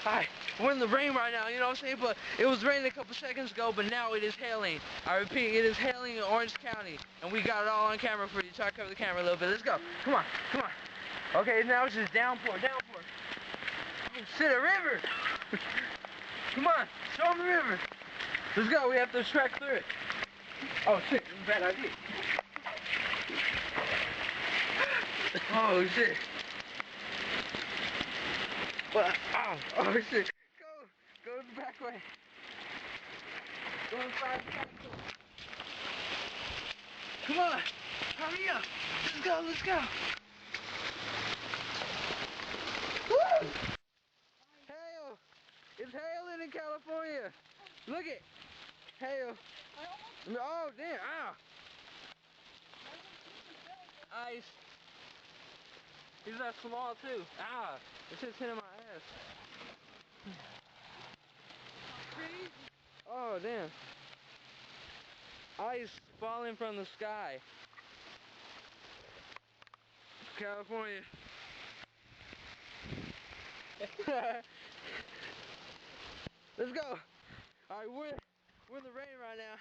Hi, we're in the rain right now, you know what I'm saying? But it was raining a couple seconds ago, but now it is hailing. I repeat, it is hailing in Orange County. And we got it all on camera for you. Try to cover the camera a little bit. Let's go. Come on, come on. Okay, now it's just downpour, downpour. Oh shit, a river! Come on, show them the river. Let's go, we have to trek through it. Oh shit, this is a bad idea. Oh shit. What? Oh shit. Go the back way. Go inside the back door. Come on, hurry up. Let's go. Woo! Hail! It's hailing in California. Look it. Hail. Oh damn, ow. Ice. He's that small too. Ah, it's just hitting my ass. Oh damn. Ice falling from the sky. California. Let's go. Alright, we're in the rain right now.